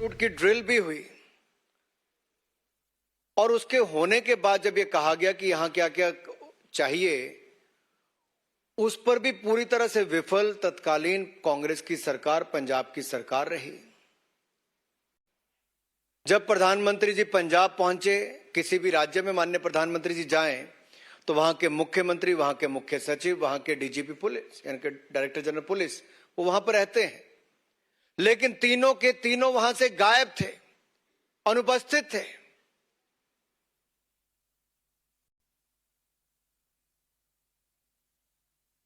Root की drill भी हुई और उसके होने के बाद जब ये कहा गया कि यहां क्या क्या चाहिए, उस पर भी पूरी तरह से विफल तत्कालीन कांग्रेस की सरकार, पंजाब की सरकार रही। जब प्रधानमंत्री जी पंजाब पहुंचे, किसी भी राज्य में माननीय प्रधानमंत्री जी जाएं तो वहां के मुख्यमंत्री, वहां के मुख्य सचिव, वहां के डीजीपी पुलिस यानी कि डायरेक्टर जनरल पुलिस, वो वहां पर रहते हैं, लेकिन तीनों के तीनों वहां से गायब थे, अनुपस्थित थे।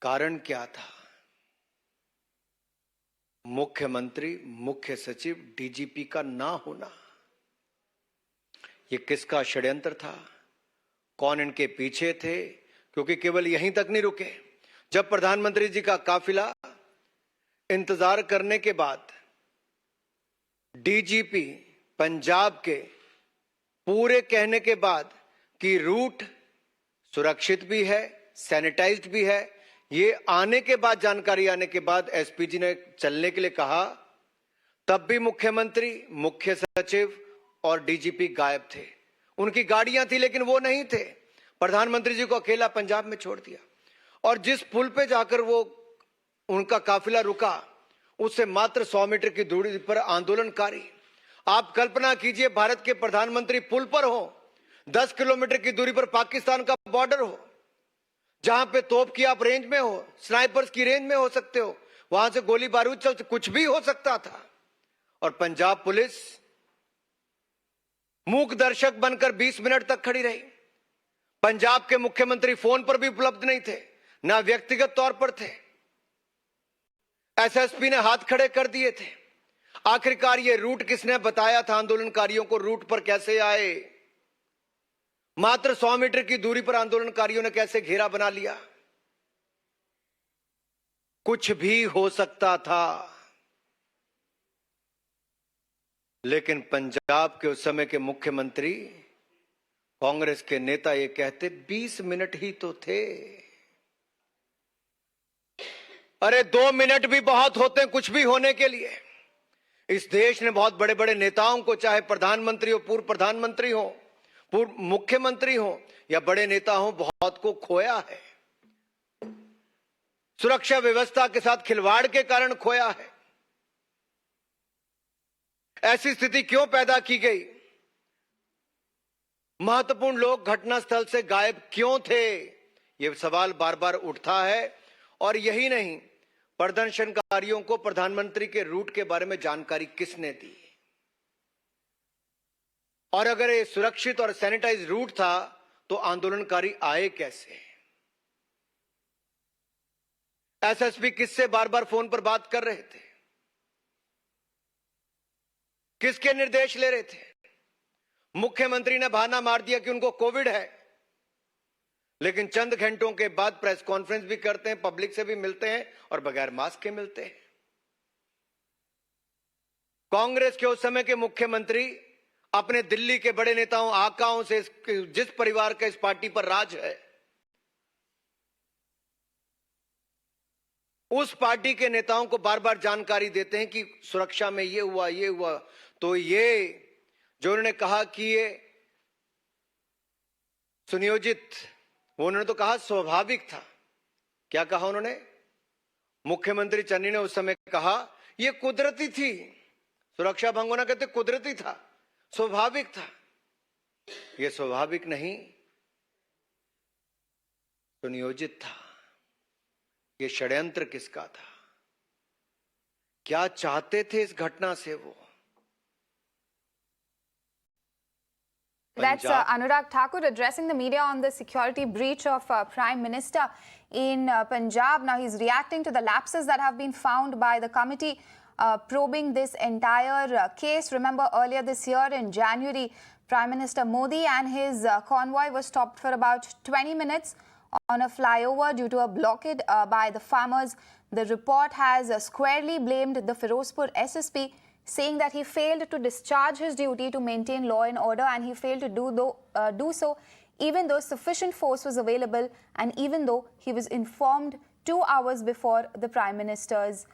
कारण क्या था? मुख्यमंत्री, मुख्य सचिव, डीजीपी का ना होना। ये किसका षड्यंत्र था? कौन इनके पीछे थे? क्योंकि केवल यहीं तक नहीं रुके। जब प्रधानमंत्री जी का काफिला इंतजार करने के बाद डीजीपी पंजाब के पूरे कहने के बाद कि रूट सुरक्षित भी है, सैनिटाइज्ड भी है, ये आने के बाद, जानकारी आने के बाद एसपी जी ने चलने के लिए कहा, तब भी मुख्यमंत्री, मुख्य सचिव और डीजीपी गायब थे। उनकी गाड़ियां थी लेकिन वो नहीं थे। प्रधानमंत्री जी को अकेला पंजाब में छोड़ दिया और जिस पुल पे जाकर वो उनका काफिला रुका, उससे मात्र 100 मीटर की दूरी पर आंदोलनकारी, आप कल्पना कीजिए भारत के प्रधानमंत्री पुल पर हो, 10 किलोमीटर की दूरी पर पाकिस्तान का बॉर्डर हो, जहां पे तोप की आप रेंज में हो, स्नाइपर्स की रेंज में हो सकते हो, वहां से गोली बारूद चल, कुछ भी हो सकता था। और पंजाब पुलिस मूक दर्शक बनकर 20 मिनट तक खड़ी रही। पंजाब के मुख्यमंत्री फोन पर भी उपलब्ध नहीं थे, ना व्यक्तिगत तौर पर थे। एसएसपी ने हाथ खड़े कर दिए थे। आखिरकार ये रूट किसने बताया था आंदोलनकारियों को? रूट पर कैसे आए? मात्र 100 मीटर की दूरी पर आंदोलनकारियों ने कैसे घेरा बना लिया? कुछ भी हो सकता था, लेकिन पंजाब के उस समय के मुख्यमंत्री, कांग्रेस के नेता ये कहते 20 मिनट ही तो थे। अरे 2 मिनट भी बहुत होते हैं कुछ भी होने के लिए। इस देश ने बहुत बड़े बड़े नेताओं को, चाहे प्रधानमंत्री हो, पूर्व प्रधानमंत्री हो, पूर्व मुख्यमंत्री हो या बड़े नेता हो, बहुत को खोया है। सुरक्षा व्यवस्था के साथ खिलवाड़ के कारण खोया है। ऐसी स्थिति क्यों पैदा की गई? महत्वपूर्ण लोग घटनास्थल से गायब क्यों थे? यह सवाल बार बार उठता है। और यही नहीं, प्रदर्शनकारियों को प्रधानमंत्री के रूट के बारे में जानकारी किसने दी? और अगर ये सुरक्षित और सैनिटाइज रूट था तो आंदोलनकारी आए कैसे? एसएसपी किससे बार बार फोन पर बात कर रहे थे? किसके निर्देश ले रहे थे? मुख्यमंत्री ने बहाना मार दिया कि उनको कोविड है, लेकिन चंद घंटों के बाद प्रेस कॉन्फ्रेंस भी करते हैं, पब्लिक से भी मिलते हैं और बगैर मास्क के मिलते हैं। कांग्रेस के उस समय के मुख्यमंत्री अपने दिल्ली के बड़े नेताओं, आकाओं से, जिस परिवार का इस पार्टी पर राज है, उस पार्टी के नेताओं को बार बार जानकारी देते हैं कि सुरक्षा में ये हुआ, ये हुआ। तो ये जो उन्होंने कहा कि ये सुनियोजित, वो उन्होंने तो कहा स्वाभाविक था। क्या कहा उन्होंने? मुख्यमंत्री चन्नी ने उस समय कहा ये कुदरती थी। सुरक्षा भंग होना कहते कुदरती था, स्वाभाविक था। ये स्वाभाविक नहीं, सुनियोजित था। ये षड्यंत्र किसका था? क्या चाहते थे इस घटना से वो? That's Anurag Thakur addressing the media on the security breach of Prime Minister in Punjab. Now he's reacting to the lapses that have been found by the committee probing this entire case. Remember, earlier this year in January, Prime Minister Modi and his convoy was stopped for about 20 minutes on a flyover due to a blockade by the farmers. The report has squarely blamed the Firozpur SSP, saying that he failed to discharge his duty to maintain law and order, and he failed to do so even though sufficient force was available and even though he was informed 2 hours before the Prime Minister's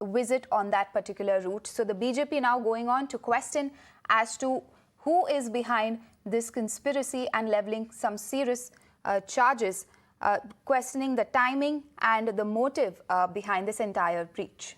visit on that particular route. So the BJP now going on to question as to who is behind this conspiracy and leveling some serious charges, questioning the timing and the motive behind this entire breach.